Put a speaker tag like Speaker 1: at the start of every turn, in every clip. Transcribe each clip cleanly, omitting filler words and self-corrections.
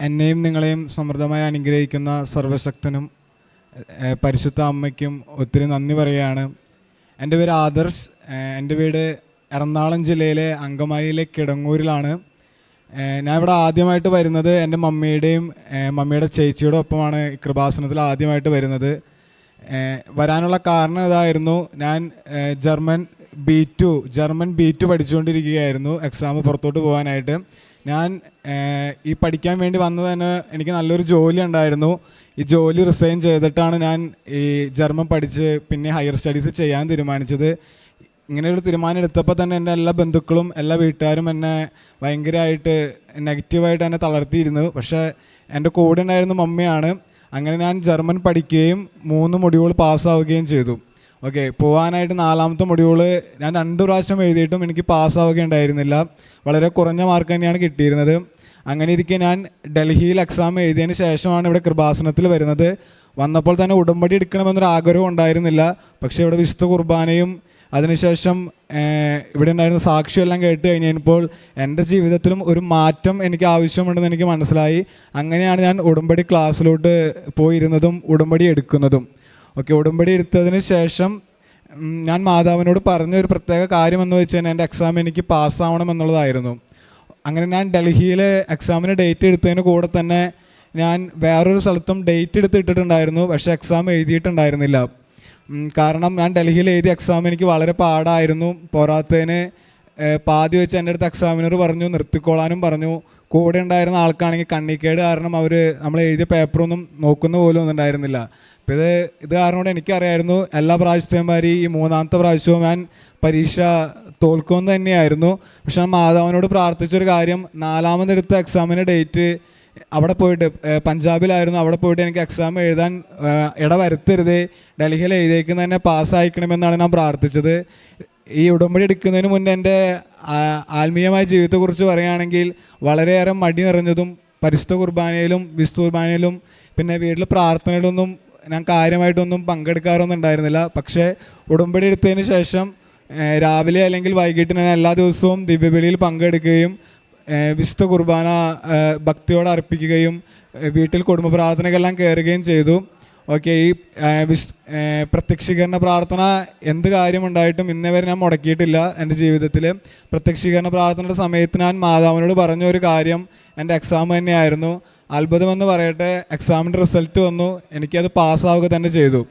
Speaker 1: എന്നെയും നിങ്ങളെയും സമൃദ്ധമായി അനുഗ്രഹിക്കുന്ന സർവശക്തനും പരിശുദ്ധ അമ്മയ്ക്കും ഒത്തിരി നന്ദി പറയുകയാണ്. എൻ്റെ പേര് ആദർശ്. എൻ്റെ വീട് എറണാകുളം ജില്ലയിലെ അങ്കമാലിയിലെ കിടങ്ങൂരിലാണ്. ഞാൻ ഇവിടെ ആദ്യമായിട്ട് വരുന്നത് എൻ്റെ മമ്മിയുടെ ചേച്ചിയുടെ ഒപ്പമാണ് കൃപാസനത്തിൽ ആദ്യമായിട്ട് വരുന്നത്. വരാനുള്ള കാരണം ഇതായിരുന്നു. ഞാൻ ജർമ്മൻ B2 പഠിച്ചുകൊണ്ടിരിക്കുകയായിരുന്നു എക്സാം പുറത്തോട്ട് പോകാനായിട്ട്. ഞാൻ ഈ പഠിക്കാൻ വേണ്ടി വന്നത് തന്നെ എനിക്ക് നല്ലൊരു ജോലി ഉണ്ടായിരുന്നു. ഈ ജോലി റിസൈൻ ചെയ്തിട്ടാണ് ഞാൻ ഈ ജർമ്മൻ പഠിച്ച് പിന്നെ ഹയർ സ്റ്റഡീസ് ചെയ്യാൻ തീരുമാനിച്ചത്. ഇങ്ങനെ ഒരു തീരുമാനം എടുത്തപ്പോൾ തന്നെ എൻ്റെ എല്ലാ ബന്ധുക്കളും എല്ലാ വീട്ടുകാരും എന്നെ ഭയങ്കരമായിട്ട് നെഗറ്റീവായിട്ട് എന്നെ തളർത്തിയിരുന്നു. പക്ഷേ എൻ്റെ കൂടെ ഉണ്ടായിരുന്ന മമ്മിയാണ്. അങ്ങനെ ഞാൻ ജർമ്മൻ പഠിക്കുകയും 3 മൊഡ്യൂൾ പാസ്സാവുകയും ചെയ്തു. ഓക്കെ, പോകാനായിട്ട് 4ാമത്തെ മൊഡ്യൂൾ ഞാൻ 2 പ്രാവശ്യം എഴുതിയിട്ടും എനിക്ക് പാസ്സാവുകയുണ്ടായിരുന്നില്ല. വളരെ കുറഞ്ഞ മാർക്ക് തന്നെയാണ് കിട്ടിയിരുന്നത്. അങ്ങനെ ഇരിക്കെ ഞാൻ ഡൽഹിയിൽ എക്സാം എഴുതിയതിന് ശേഷമാണ് ഇവിടെ കൃപാസനത്തിൽ വരുന്നത്. വന്നപ്പോൾ തന്നെ ഉടമ്പടി എടുക്കണമെന്നൊരു ആഗ്രഹം ഉണ്ടായിരുന്നില്ല. പക്ഷേ ഇവിടെ വിശുദ്ധ കുർബാനയും അതിനുശേഷം ഇവിടെ ഉണ്ടായിരുന്ന സാക്ഷിയെല്ലാം കേട്ട് കഴിഞ്ഞപ്പോൾ എൻ്റെ ജീവിതത്തിലും ഒരു മാറ്റം എനിക്ക് ആവശ്യമുണ്ടെന്ന് എനിക്ക് മനസ്സിലായി. അങ്ങനെയാണ് ഞാൻ ഉടമ്പടി ക്ലാസ്സിലോട്ട് പോയിരുന്നതും ഉടമ്പടി എടുക്കുന്നതും. ഓക്കെ, ഉടമ്പടി എടുത്തതിന് ശേഷം ഞാൻ മാതാവിനോട് പറഞ്ഞ ഒരു പ്രത്യേക കാര്യമെന്ന് വെച്ച് കഴിഞ്ഞാൽ എൻ്റെ എക്സാം എനിക്ക് പാസ്സാവണം എന്നുള്ളതായിരുന്നു. അങ്ങനെ ഞാൻ ഡൽഹിയിൽ എക്സാമിന് ഡേറ്റ് എടുത്തതിന് കൂടെ തന്നെ ഞാൻ വേറൊരു സ്ഥലത്തും ഡേറ്റ് എടുത്തിട്ടുണ്ടായിരുന്നു. പക്ഷേ എക്സാം എഴുതിയിട്ടുണ്ടായിരുന്നില്ല. കാരണം ഞാൻ ഡൽഹിയിൽ എഴുതിയ എക്സാം എനിക്ക് വളരെ പാടായിരുന്നു. പോരാത്തതിന് പാതി വെച്ച് എൻ്റെ അടുത്ത് എക്സാമിനർ പറഞ്ഞു നിർത്തിക്കോളാനും പറഞ്ഞു. കൂടെ ഉണ്ടായിരുന്ന ആൾക്കാണെങ്കിൽ കണ്ണിക്കേട് കാരണം അവർ നമ്മൾ എഴുതിയ പേപ്പറൊന്നും നോക്കുന്ന പോലും ഒന്നും ഉണ്ടായിരുന്നില്ല. അപ്പോൾ ഇത് കാരണം കൊണ്ട് എനിക്കറിയായിരുന്നു എല്ലാ പ്രാവശ്യത്തെയും മാതിരി ഈ 3ാമത്തെ പ്രാവശ്യവും ഞാൻ പരീക്ഷ തോൽക്കുമെന്ന് തന്നെയായിരുന്നു. പക്ഷെ ഞാൻ മാതാവിനോട് പ്രാർത്ഥിച്ചൊരു കാര്യം, 4ാമതെടുത്ത എക്സാമിന് ഡേറ്റ് അവിടെ പോയിട്ട് പഞ്ചാബിലായിരുന്നു. അവിടെ പോയിട്ട് എനിക്ക് എക്സാം എഴുതാൻ ഇടവരുത്തരുതേ, ഡൽഹിയിൽ എഴുതിയേക്കുന്ന തന്നെ പാസ്സായിക്കണമെന്നാണ് ഞാൻ പ്രാർത്ഥിച്ചത്. ഈ ഉടമ്പടി എടുക്കുന്നതിന് മുന്നേ എൻ്റെ ആത്മീയമായ ജീവിതത്തെക്കുറിച്ച് പറയുകയാണെങ്കിൽ വളരെയേറെ മടി നിറഞ്ഞതും പരിശുദ്ധ കുർബാനയിലും വിശുദ്ധ കുർബാനയിലും പിന്നെ വീട്ടിൽ പ്രാർത്ഥനയിലൊന്നും ഞാൻ കാര്യമായിട്ടൊന്നും പങ്കെടുക്കാറൊന്നും ഉണ്ടായിരുന്നില്ല. പക്ഷേ ഉടമ്പടി എടുത്തതിന് ശേഷം രാവിലെ അല്ലെങ്കിൽ വൈകിട്ട് ഞാൻ എല്ലാ ദിവസവും ദിവ്യബലിയിൽ പങ്കെടുക്കുകയും വിശുദ്ധ കുർബാന ഭക്തിയോടെ അർപ്പിക്കുകയും വീട്ടിൽ കുടുംബ പ്രാർത്ഥനകളെല്ലാം കയറുകയും ചെയ്തു. ഓക്കെ, ഈ പ്രത്യക്ഷീകരണ പ്രാർത്ഥന എന്ത് കാര്യമുണ്ടായിട്ടും ഇന്നേ വരെ ഞാൻ മുടക്കിയിട്ടില്ല എൻ്റെ ജീവിതത്തിൽ. പ്രത്യക്ഷീകരണ പ്രാർത്ഥനയുടെ സമയത്ത് ഞാൻ മാതാവിനോട് പറഞ്ഞ ഒരു കാര്യം എൻ്റെ എക്സാം തന്നെയായിരുന്നു. അത്ഭുതമെന്ന് പറയട്ടെ, എക്സാമിൻ്റെ റിസൾട്ട് വന്നു. എനിക്കത് പാസ്സാവുക തന്നെ ചെയ്തു.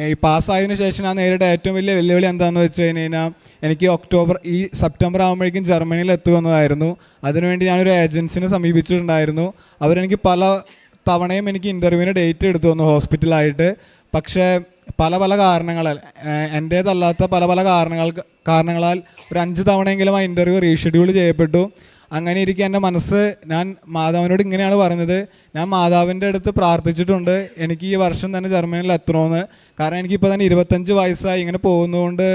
Speaker 1: ഈ പാസ്സായതിനു ശേഷം ഞാൻ നേരിട്ട ഏറ്റവും വലിയ വെല്ലുവിളി എന്താണെന്ന് വെച്ച് കഴിഞ്ഞാൽ എനിക്ക് ഈ സെപ്റ്റംബർ ആകുമ്പോഴേക്കും ജർമ്മനിയിൽ എത്തുമെന്നതായിരുന്നു. അതിനുവേണ്ടി ഞാനൊരു ഏജൻസിനെ സമീപിച്ചിട്ടുണ്ടായിരുന്നു. അവരെനിക്ക് പല തവണയും എനിക്ക് ഇൻ്റർവ്യൂവിന് ഡേറ്റ് എടുത്തു തന്നു ഹോസ്പിറ്റലായിട്ട്. പക്ഷേ പല കാരണങ്ങളാൽ, എൻ്റേതല്ലാത്ത പല കാരണങ്ങളാൽ ഒരു 5 തവണയെങ്കിലും ആ ഇൻ്റർവ്യൂ റീഷെഡ്യൂൾ ചെയ്യപ്പെട്ടു. അങ്ങനെ ഇരിക്കെ എൻ്റെ മനസ്സ്, ഞാൻ മാതാവിനോട് ഇങ്ങനെയാണ് പറഞ്ഞത്, ഞാൻ മാതാവിൻ്റെ അടുത്ത് പ്രാർത്ഥിച്ചിട്ടുണ്ട് എനിക്ക് ഈ വർഷം തന്നെ ജർമ്മനിയിൽ എത്തണമെന്ന്. കാരണം എനിക്കിപ്പോൾ തന്നെ 25 വയസ്സായി. ഇങ്ങനെ പോകുന്നതുകൊണ്ട്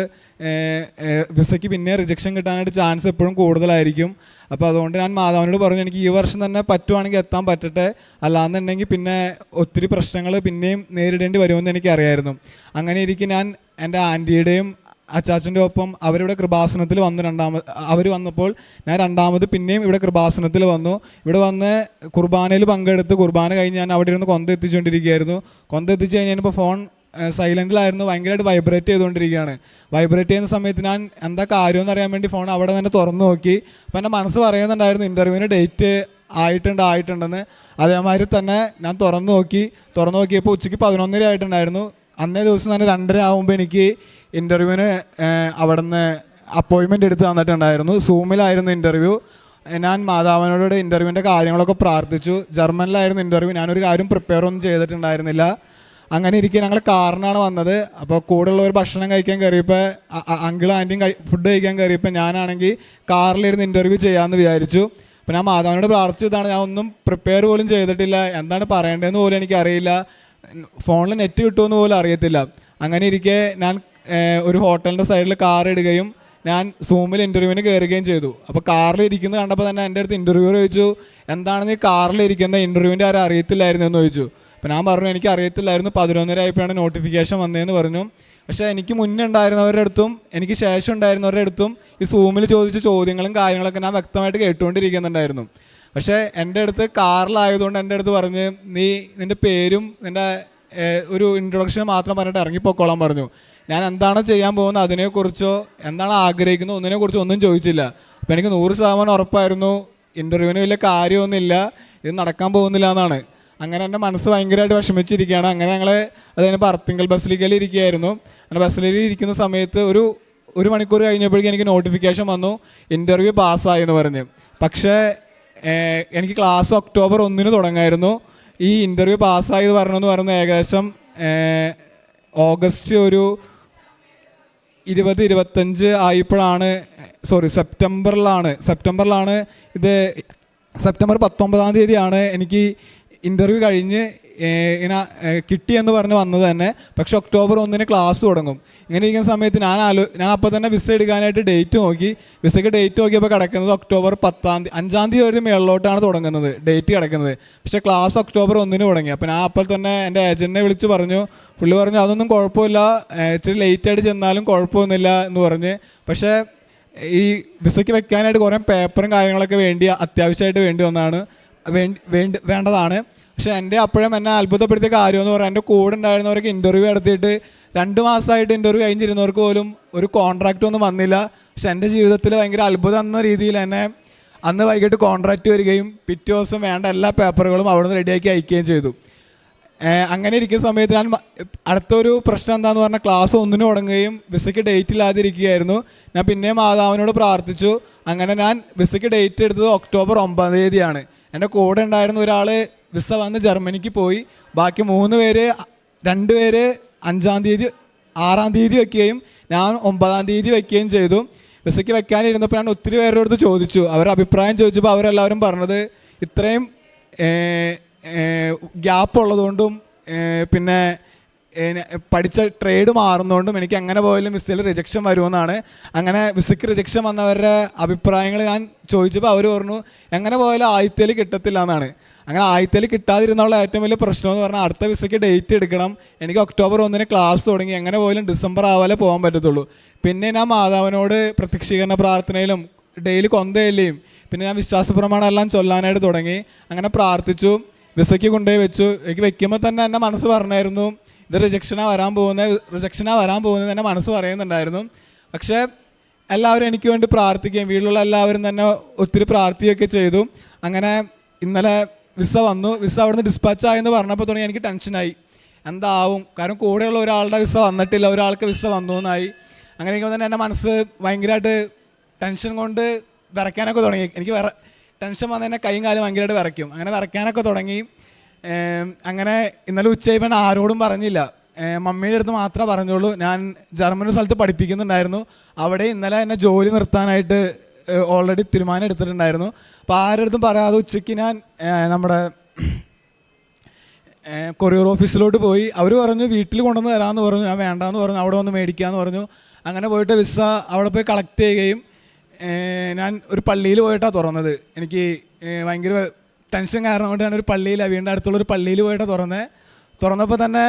Speaker 1: വിസയ്ക്ക് പിന്നെ റിജക്ഷൻ കിട്ടാനായിട്ട് ചാൻസ് എപ്പോഴും കൂടുതലായിരിക്കും. അപ്പോൾ അതുകൊണ്ട് ഞാൻ മാതാവിനോട് പറഞ്ഞു എനിക്ക് ഈ വർഷം തന്നെ പറ്റുവാണെങ്കിൽ എത്താൻ പറ്റട്ടെ, അല്ലാന്നുണ്ടെങ്കിൽ പിന്നെ ഒത്തിരി പ്രശ്നങ്ങൾ പിന്നെയും നേരിടേണ്ടി വരുമെന്ന് എനിക്കറിയായിരുന്നു. അങ്ങനെ ഇരിക്കെ ഞാൻ എൻ്റെ ആൻറ്റിയുടെയും അച്ചാച്ചൻ്റെ ഒപ്പം അവരിവിടെ കൃപാസനത്തിൽ വന്നു. അവർ വന്നപ്പോൾ ഞാൻ 2ാമത് പിന്നെയും ഇവിടെ കൃപാസനത്തിൽ വന്നു. ഇവിടെ വന്ന് കുർബാനയിൽ പങ്കെടുത്ത് കുർബാന കഴിഞ്ഞ് ഞാൻ അവിടെ ഇരുന്ന് കൊന്ത എത്തിച്ചുകൊണ്ടിരിക്കുകയായിരുന്നു. കൊന്ത എത്തിച്ച് കഴിഞ്ഞപ്പോൾ ഫോൺ സൈലൻറ്റിലായിരുന്നു. ഭയങ്കരമായിട്ട് വൈബ്രേറ്റ് ചെയ്തുകൊണ്ടിരിക്കുകയാണ്. വൈബ്രേറ്റ് ചെയ്യുന്ന സമയത്ത് ഞാൻ എന്താ കാര്യമെന്ന് അറിയാൻ വേണ്ടി ഫോൺ അവിടെ തന്നെ തുറന്നു നോക്കി. അപ്പോൾ എൻ്റെ മനസ്സ് പറയുന്നുണ്ടായിരുന്നു ഇൻ്റർവ്യൂവിന് ഡേറ്റ് ആയിട്ടുണ്ടെന്ന്. അതേമാതിരി തന്നെ ഞാൻ തുറന്നു നോക്കിയപ്പോൾ ഉച്ചയ്ക്ക് 11:30 ആയിട്ടുണ്ടായിരുന്നു. അന്നേ ദിവസം തന്നെ 2:30 ആകുമ്പോൾ എനിക്ക് ഇൻ്റർവ്യൂവിന് അവിടെ നിന്ന് അപ്പോയിൻമെൻറ്റ് എടുത്ത് തന്നിട്ടുണ്ടായിരുന്നു. സൂമിലായിരുന്നു ഇൻ്റർവ്യൂ. ഞാൻ മാതാവിനോട് ഇൻ്റർവ്യൂവിൻ്റെ കാര്യങ്ങളൊക്കെ പ്രാർത്ഥിച്ചു. ജർമ്മനിലായിരുന്നു ഇൻ്റർവ്യൂ. ഞാനൊരു കാര്യം പ്രിപ്പയർ ഒന്നും ചെയ്തിട്ടുണ്ടായിരുന്നില്ല. അങ്ങനെ ഇരിക്കെ ഞങ്ങൾ കാറിനാണ് വന്നത്. അപ്പോൾ കൂടെയുള്ളവർ ഭക്ഷണം കഴിക്കാൻ കയറിയപ്പോൾ അങ്കിളും ആൻറ്റിയും ഫുഡ് കഴിക്കാൻ കയറിയപ്പോൾ ഞാനാണെങ്കിൽ കാറിലിരുന്ന് ഇൻ്റർവ്യൂ ചെയ്യാമെന്ന് വിചാരിച്ചു. അപ്പോൾ ഞാൻ മാതാവിനോട് പ്രാർത്ഥിച്ചതാണ്. ഞാൻ ഒന്നും പ്രിപ്പയർ പോലും ചെയ്തിട്ടില്ല. എന്താണ് പറയേണ്ടതെന്ന് പോലും എനിക്കറിയില്ല. ഫോണിൽ നെറ്റ് കിട്ടുമെന്ന് പോലും അറിയത്തില്ല. അങ്ങനെ ഇരിക്കെ ഞാൻ ഒരു ഹോട്ടലിൻ്റെ സൈഡിൽ കാർ ഇടുകയും ഞാൻ സൂമിൽ ഇൻ്റർവ്യൂവിന് കയറുകയും ചെയ്തു. അപ്പോൾ കാറിൽ ഇരിക്കുന്നത് കണ്ടപ്പോൾ തന്നെ എൻ്റെ അടുത്ത് ഇൻ്റർവ്യൂവർ ചോദിച്ചു, എന്താണ് നീ കാറിലിരിക്കുന്നത്, ഇൻ്റർവ്യൂവിൻ്റെ ആരും അറിയത്തില്ലായിരുന്നു എന്ന് ചോദിച്ചു. അപ്പോൾ ഞാൻ പറഞ്ഞു എനിക്ക് അറിയത്തില്ലായിരുന്നു, 11:30 ആയപ്പോഴാണ് നോട്ടിഫിക്കേഷൻ വന്നതെന്ന് പറഞ്ഞു. പക്ഷേ എനിക്ക് മുന്നേ ഉണ്ടായിരുന്നവരുടെ അടുത്തും എനിക്ക് ശേഷം ഉണ്ടായിരുന്നവരുടെ അടുത്തും ഈ സൂമിൽ ചോദിച്ച ചോദ്യങ്ങളും കാര്യങ്ങളൊക്കെ ഞാൻ വ്യക്തമായിട്ട് കേട്ടുകൊണ്ടിരിക്കുന്നുണ്ടായിരുന്നു. പക്ഷേ എൻ്റെ അടുത്ത് കാറിലായതുകൊണ്ട് എൻ്റെ അടുത്ത് പറഞ്ഞ് നീ നിൻ്റെ പേരും നിൻ്റെ ഒരു ഇൻട്രൊഡക്ഷൻ മാത്രം പറഞ്ഞിട്ട് ഇറങ്ങിപ്പോക്കോളാൻ പറഞ്ഞു. ഞാൻ എന്താണ് ചെയ്യാൻ പോകുന്നത് അതിനെക്കുറിച്ചോ എന്താണ് ആഗ്രഹിക്കുന്നത് ഒന്നിനെക്കുറിച്ചോ ഒന്നും ചോദിച്ചില്ല. അപ്പോൾ എനിക്ക് 100% ഉറപ്പായിരുന്നു ഇൻ്റർവ്യൂവിന് വലിയ കാര്യമൊന്നുമില്ല, ഇത് നടക്കാൻ പോകുന്നില്ല എന്നാണ്. അങ്ങനെ എൻ്റെ മനസ്സ് ഭയങ്കരമായിട്ട് വിഷമിച്ചിരിക്കുകയാണ്. അങ്ങനെ ഞങ്ങൾ അത് കഴിഞ്ഞപ്പോൾ അർത്തിങ്കൽ ബസിലിക്കയിൽ ഇരിക്കുകയായിരുന്നു. അങ്ങനെ ബസ്സിൽ ഇരിക്കുന്ന സമയത്ത് ഒരു മണിക്കൂർ കഴിഞ്ഞപ്പോഴേക്കും എനിക്ക് നോട്ടിഫിക്കേഷൻ വന്നു ഇൻ്റർവ്യൂ പാസ്സായി എന്ന് പറഞ്ഞ്. പക്ഷേ എനിക്ക് ക്ലാസ് ഒക്ടോബർ 1 തുടങ്ങായിരുന്നു. ഈ ഇൻ്റർവ്യൂ പാസ്സായി പറഞ്ഞെന്ന് പറയുന്നത് ഏകദേശം ഓഗസ്റ്റ് ഒരു 20-25 ആയപ്പോഴാണ്, സെപ്റ്റംബറിലാണ് ഇത്. സെപ്റ്റംബർ 19-ാം തീയതിയാണ് എനിക്ക് ഇൻ്റർവ്യൂ കഴിഞ്ഞ് ഇങ്ങനെ കിട്ടിയെന്ന് പറഞ്ഞ് വന്നത് തന്നെ. പക്ഷെ ഒക്ടോബർ 1 ക്ലാസ് തുടങ്ങും. ഇങ്ങനെ ഇരിക്കുന്ന സമയത്ത് ഞാൻ അപ്പോൾ തന്നെ വിസ എടുക്കാനായിട്ട് ഡേറ്റ് നോക്കി. വിസയ്ക്ക് ഡേറ്റ് നോക്കിയപ്പോൾ കിടക്കുന്നത് ഒക്ടോബർ 5-ാം തീയതി ഒരു മേളിലോട്ടാണ് തുടങ്ങുന്നത് ഡേറ്റ് കിടക്കുന്നത്. പക്ഷേ ക്ലാസ് ഒക്ടോബർ 1 തുടങ്ങി. അപ്പോൾ ഞാൻ അപ്പോൾ തന്നെ എൻ്റെ ഏജൻറ്റിനെ വിളിച്ച് പറഞ്ഞു. പുള്ളി പറഞ്ഞു അതൊന്നും കുഴപ്പമില്ല, ഇച്ചിരി ലേറ്റായിട്ട് ചെന്നാലും കുഴപ്പമൊന്നുമില്ല എന്ന് പറഞ്ഞ്. പക്ഷേ ഈ വിസയ്ക്ക് വെക്കാനായിട്ട് കുറേ പേപ്പറും കാര്യങ്ങളൊക്കെ അത്യാവശ്യമായിട്ട് വേണ്ടതാണ്. പക്ഷെ എൻ്റെ അപ്പോഴും എന്നെ അത്ഭുതപ്പെടുത്തിയ കാര്യമെന്ന് പറഞ്ഞാൽ എൻ്റെ കൂടെ ഉണ്ടായിരുന്നവർക്ക് ഇൻ്റർവ്യൂ നടത്തിയിട്ട് 2 മാസമായിട്ട് ഇൻ്റർവ്യൂ കഴിഞ്ഞിരുന്നവർക്ക് പോലും ഒരു കോൺട്രാക്റ്റ് ഒന്നും വന്നില്ല. പക്ഷെ എൻ്റെ ജീവിതത്തിൽ ഭയങ്കര അത്ഭുതം എന്ന രീതിയിൽ എന്നെ അന്ന് വൈകിട്ട് കോൺട്രാക്റ്റ് വരികയും പിറ്റേ ദിവസം വേണ്ട എല്ലാ പേപ്പറുകളും അവിടെ നിന്ന് റെഡിയാക്കി അയക്കുകയും ചെയ്തു. അങ്ങനെ ഇരിക്കുന്ന സമയത്ത് ഞാൻ അടുത്തൊരു പ്രശ്നം എന്താണെന്ന് പറഞ്ഞാൽ ക്ലാസ് 1 തുടങ്ങുകയും വിസയ്ക്ക് ഡേറ്റ് ഇല്ലാതിരിക്കുകയായിരുന്നു. ഞാൻ പിന്നെയും മാതാവിനോട് പ്രാർത്ഥിച്ചു. അങ്ങനെ ഞാൻ വിസയ്ക്ക് ഡേറ്റ് എടുത്തത് ഒക്ടോബർ 9-ാം തീയതിയാണ്. എൻ്റെ കൂടെ ഉണ്ടായിരുന്ന ഒരാൾ വിസ വന്ന് ജർമ്മനിക്ക് പോയി. ബാക്കി 3 പേര്, 2 പേര് 5-ാം തീയതി 6-ാം തീയതി വയ്ക്കുകയും ഞാൻ 9-ാം തീയതി വയ്ക്കുകയും ചെയ്തു. വിസയ്ക്ക് വെക്കാനിരുന്നപ്പോൾ ഞാൻ ഒത്തിരി പേരുടെ അടുത്ത് ചോദിച്ചു, അവരുടെ അഭിപ്രായം ചോദിച്ചപ്പോൾ അവരെല്ലാവരും പറഞ്ഞത് ഇത്രയും ഗ്യാപ്പ് ഉള്ളതുകൊണ്ടും പിന്നെ പഠിച്ച ട്രേഡ് മാറുന്നതുകൊണ്ടും എനിക്ക് എങ്ങനെ പോയാലും വിസയിൽ റിജക്ഷൻ വരുമെന്നാണ്. അങ്ങനെ വിസയ്ക്ക് റിജക്ഷൻ വന്നവരുടെ അഭിപ്രായങ്ങൾ ഞാൻ ചോദിച്ചപ്പോൾ അവർ പറഞ്ഞു എങ്ങനെ പോയാലും ആദ്യത്തേൽ കിട്ടത്തില്ല എന്നാണ്. അങ്ങനെ ആദ്യത്തേൽ കിട്ടാതിരുന്നുള്ള ഏറ്റവും വലിയ പ്രശ്നം എന്ന് പറഞ്ഞാൽ അടുത്ത വിസയ്ക്ക് ഡേറ്റ് എടുക്കണം. എനിക്ക് ഒക്ടോബർ 1 ക്ലാസ് തുടങ്ങി, എങ്ങനെ പോയാലും ഡിസംബർ ആവാലേ പോകാൻ പറ്റത്തുള്ളൂ. പിന്നെ ഞാൻ മാതാവിനോട് പ്രത്യക്ഷീകരണ പ്രാർത്ഥനയിലും ഡെയിലി കൊന്തയില്ലേയും പിന്നെ ഞാൻ വിശ്വാസ പ്രമാണം എല്ലാം ചൊല്ലാനായിട്ട് തുടങ്ങി. അങ്ങനെ പ്രാർത്ഥിച്ചു, വിസയ്ക്ക് കൊണ്ടുപോയി വെച്ചു. എനിക്ക് വെക്കുമ്പോൾ തന്നെ എൻ്റെ മനസ്സ് പറഞ്ഞായിരുന്നു ഇത് റിജക്ഷനാണ് വരാൻ പോകുന്നത് എൻ്റെ മനസ്സ് പറയുന്നുണ്ടായിരുന്നു. പക്ഷേ എല്ലാവരും എനിക്ക് വേണ്ടി പ്രാർത്ഥിക്കുകയും വീട്ടിലുള്ള എല്ലാവരും തന്നെ ഒത്തിരി പ്രാർത്ഥിക്കുകയൊക്കെ ചെയ്തു. അങ്ങനെ ഇന്നലെ വിസ വന്നു. വിസ അവിടുന്ന് ഡിസ്പാച്ച് ആയെന്ന് പറഞ്ഞപ്പോൾ തുടങ്ങി എനിക്ക് ടെൻഷനായി, എന്താവും, കാരണം കൂടെയുള്ള ഒരാളുടെ വിസ വന്നിട്ടില്ല, ഒരാൾക്ക് വിസ വന്നു എന്നായി. അങ്ങനെയൊക്കെ തന്നെ എൻ്റെ മനസ്സ് ഭയങ്കരമായിട്ട് ടെൻഷൻ കൊണ്ട് വിറയ്ക്കാനൊക്കെ തുടങ്ങി. എനിക്ക് ടെൻഷൻ വന്ന് തന്നെ കൈയും കാലും ഭയങ്കരമായിട്ട് വിറയ്ക്കും. അങ്ങനെ വിറയ്ക്കാനൊക്കെ തുടങ്ങി. അങ്ങനെ ഇന്നലെ ഉച്ചയായപ്പോൾ ഞാൻ ആരോടും പറഞ്ഞില്ല, മമ്മിയുടെ അടുത്ത് മാത്രമേ പറഞ്ഞുള്ളൂ. ഞാൻ ജർമ്മനി സ്ഥലത്ത് പഠിപ്പിക്കുന്നുണ്ടായിരുന്നു. അവിടെ ഇന്നലെ എന്നെ ജോലി നിർത്താനായിട്ട് ഓൾറെഡി തീരുമാനം എടുത്തിട്ടുണ്ടായിരുന്നു. അപ്പോൾ ആരുടെ അടുത്തും പറയാതെ ഉച്ചയ്ക്ക് ഞാൻ നമ്മുടെ കൊറിയർ ഓഫീസിലോട്ട് പോയി. അവർ പറഞ്ഞു വീട്ടിൽ കൊണ്ടുവന്ന് തരാമെന്ന് പറഞ്ഞു. ഞാൻ വേണ്ടാന്ന് പറഞ്ഞു, അവിടെ വന്ന് മേടിക്കാമെന്ന് പറഞ്ഞു. അങ്ങനെ പോയിട്ട് വിസ അവിടെ പോയി കളക്ട് ചെയ്യുകയും ഞാൻ ഒരു പള്ളിയിൽ പോയിട്ടാണ് തുറന്നത്. എനിക്ക് ഭയങ്കര ടെൻഷൻ കാരണം കൊണ്ട് ഞാനൊരു പള്ളിയിലാണ്, വീടിൻ്റെ അടുത്തുള്ളൊരു പള്ളിയിൽ പോയിട്ടാണ് തുറന്നപ്പോൾ തന്നെ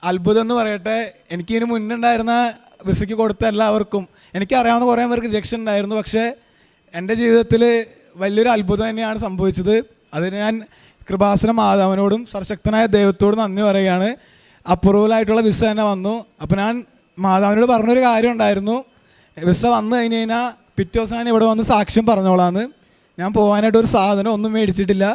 Speaker 1: അത്ഭുതം എന്ന് പറയട്ടെ, എനിക്കിതിന് മുന്നുണ്ടായിരുന്ന വിസയ്ക്ക് കൊടുത്ത എല്ലാവർക്കും എനിക്കറിയാവുന്ന കുറേ പേർക്ക് റിജക്ഷൻ ഉണ്ടായിരുന്നു. പക്ഷേ എൻ്റെ ജീവിതത്തിൽ വലിയൊരു അത്ഭുതം തന്നെയാണ് സംഭവിച്ചത്. അതിന് ഞാൻ കൃപാസന മാതാവിനോടും സർശക്തനായ ദൈവത്തോടും നന്ദി പറയുകയാണ്. അപ്രൂവലായിട്ടുള്ള വിസ തന്നെ വന്നു. അപ്പോൾ ഞാൻ മാതാവിനോട് പറഞ്ഞൊരു കാര്യം ഉണ്ടായിരുന്നു, വിസ വന്നു കഴിഞ്ഞ് കഴിഞ്ഞാൽ പിറ്റേ ദിവസം ഞാൻ ഇവിടെ വന്ന് സാക്ഷ്യം പറഞ്ഞോളാന്ന്. ഞാൻ പോകാനായിട്ട് ഒരു സാധനം ഒന്നും മേടിച്ചിട്ടില്ല,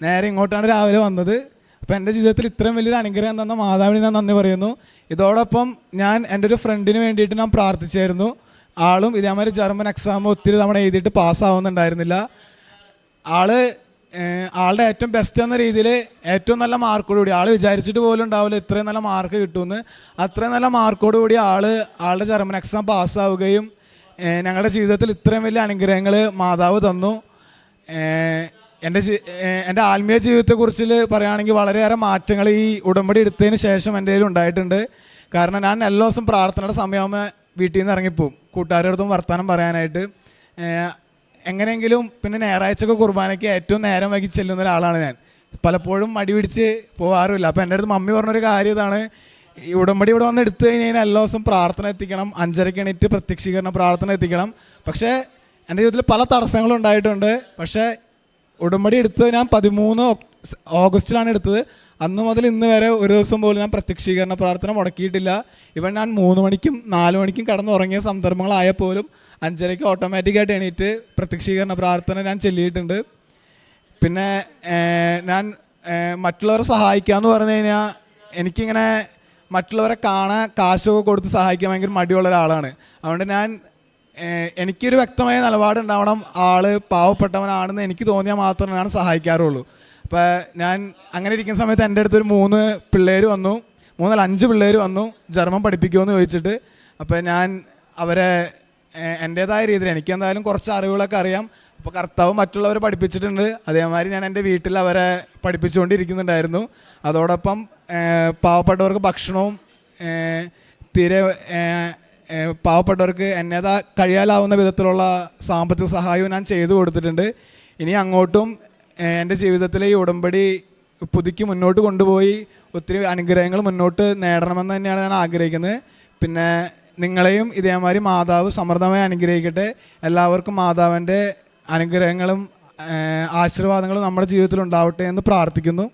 Speaker 1: നേരെ ഇങ്ങോട്ടാണ് രാവിലെ വന്നത്. അപ്പോൾ എൻ്റെ ജീവിതത്തിൽ ഇത്രയും വലിയൊരു അനുഗ്രഹം തന്ന മാതാവിന് ഞാൻ നന്ദി പറയുന്നു. ഇതോടൊപ്പം ഞാൻ എൻ്റെ ഒരു ഫ്രണ്ടിന് വേണ്ടിയിട്ട് ഞാൻ പ്രാർത്ഥിച്ചായിരുന്നു. ആളും ഇതേമാതിരി ജർമ്മൻ എക്സാം ഒത്തിരി തവണ എഴുതിയിട്ട് പാസ്സാവുന്നുണ്ടായിരുന്നില്ല. ആളുടെ ഏറ്റവും ബെസ്റ്റ് എന്ന രീതിയിൽ ഏറ്റവും നല്ല മാർക്കോടുകൂടി, ആൾ വിചാരിച്ചിട്ട് പോലും ഉണ്ടാവില്ല ഇത്രയും നല്ല മാർക്ക് കിട്ടുമെന്ന്. അത്രയും നല്ല മാർക്കോടുകൂടി ആളുടെ ജർമ്മൻ എക്സാം പാസ്സാവുകയും ഞങ്ങളുടെ ജീവിതത്തിൽ ഇത്രയും വലിയ അനുഗ്രഹങ്ങൾ മാതാവ് തന്നു. എൻ്റെ ആത്മീയ ജീവിതത്തെക്കുറിച്ച് പറയുകയാണെങ്കിൽ വളരെയേറെ മാറ്റങ്ങൾ ഈ ഉടമ്പടി എടുത്തതിന് ശേഷം എൻ്റെ കയ്യിൽ ഉണ്ടായിട്ടുണ്ട്. കാരണം ഞാൻ എല്ലാ ദിവസം പ്രാർത്ഥനയുടെ സമയമാകുമ്പോൾ വീട്ടിൽ നിന്ന് ഇറങ്ങിപ്പോവും കൂട്ടുകാരുടെ അടുത്തും വർത്തമാനം പറയാനായിട്ട്. എങ്ങനെയെങ്കിലും പിന്നെ ഞായറാഴ്ചയൊക്കെ കുർബാനയ്ക്ക് ഏറ്റവും നേരം വൈകി ചെല്ലുന്ന ഒരാളാണ് ഞാൻ. പലപ്പോഴും മടി പിടിച്ച് പോകാറുമില്ല. അപ്പോൾ എൻ്റെ അടുത്ത് മമ്മി പറഞ്ഞൊരു കാര്യം ഇതാണ്, ഈ ഉടമ്പടി ഇവിടെ വന്ന് എടുത്തു കഴിഞ്ഞാൽ എല്ലാ ദിവസം പ്രാർത്ഥന എത്തിക്കണം, 5:30 എണീറ്റ് പ്രത്യക്ഷീകരണ പ്രാർത്ഥന എത്തിക്കണം. പക്ഷേ എൻ്റെ ജീവിതത്തിൽ പല തടസ്സങ്ങളും ഉണ്ടായിട്ടുണ്ട്. പക്ഷേ ഉടമ്പടി എടുത്തത് ഞാൻ 13 ഓഗസ്റ്റിലാണ് എടുത്തത്. അന്ന് മുതൽ ഇന്ന് വരെ ഒരു ദിവസം പോലും ഞാൻ പ്രത്യക്ഷീകരണ പ്രാർത്ഥന മുടക്കിയിട്ടില്ല. ഇവൻ ഞാൻ 3 മണിക്കും 4 മണിക്കും കടന്നുറങ്ങിയ സന്ദർഭങ്ങളായ പോലും 5:30 ഓട്ടോമാറ്റിക്കായിട്ട് എണീറ്റ് പ്രത്യക്ഷീകരണ പ്രാർത്ഥന ഞാൻ ചൊല്ലിയിട്ടുണ്ട്. പിന്നെ ഞാൻ മറ്റുള്ളവരെ സഹായിക്കാമെന്ന് പറഞ്ഞു കഴിഞ്ഞാൽ എനിക്കിങ്ങനെ മറ്റുള്ളവരെ കാണാൻ കാശൊക്കെ കൊടുത്ത് സഹായിക്കാൻ ഭയങ്കര മടിയുള്ള ഒരാളാണ്. അതുകൊണ്ട് ഞാൻ എനിക്കൊരു വ്യക്തമായ നിലപാടുണ്ടാവണം, ആള് പാവപ്പെട്ടവനാണെന്ന് എനിക്ക് തോന്നിയാൽ മാത്രമേ ഞാൻ സഹായിക്കാറുള്ളൂ. അപ്പോൾ ഞാൻ അങ്ങനെ ഇരിക്കുന്ന സമയത്ത് എൻ്റെ അടുത്തൊരു 3 പിള്ളേർ വന്നു, 5 പിള്ളേർ വന്നു ജർമ്മൻ പഠിപ്പിക്കുമെന്ന് ചോദിച്ചിട്ട്. അപ്പോൾ ഞാൻ അവരെ എൻ്റേതായ രീതിയിൽ എനിക്കെന്തായാലും കുറച്ച് അറിവുകളൊക്കെ അറിയാം. അപ്പോൾ കർത്താവ് മറ്റുള്ളവരെ പഠിപ്പിച്ചിട്ടുണ്ട്, അതേമാതിരി ഞാൻ എൻ്റെ വീട്ടിൽ അവരെ പഠിപ്പിച്ചുകൊണ്ടിരിക്കുന്നുണ്ടായിരുന്നു. അതോടൊപ്പം പാവപ്പെട്ടവർക്ക് ഭക്ഷണവും തീരെ പാവപ്പെട്ടവർക്ക് എന്നേതാ കഴിയാലാവുന്ന വിധത്തിലുള്ള സാമ്പത്തിക സഹായവും ഞാൻ ചെയ്തു കൊടുത്തിട്ടുണ്ട്. ഇനി അങ്ങോട്ടും എൻ്റെ ജീവിതത്തിലെ ഈ ഉടമ്പടി പുതുക്കി മുന്നോട്ട് കൊണ്ടുപോയി ഒത്തിരി അനുഗ്രഹങ്ങൾ മുന്നോട്ട് നേടണമെന്ന് തന്നെയാണ് ഞാൻ ആഗ്രഹിക്കുന്നത്. പിന്നെ നിങ്ങളെയും ഇതേമാതിരി മാതാവ് സമൃദ്ധമായി അനുഗ്രഹിക്കട്ടെ. എല്ലാവർക്കും മാതാവിൻ്റെ അനുഗ്രഹങ്ങളും ആശീർവാദങ്ങളും നമ്മുടെ ജീവിതത്തിൽ ഉണ്ടാവട്ടെ എന്ന് പ്രാർത്ഥിക്കുന്നു.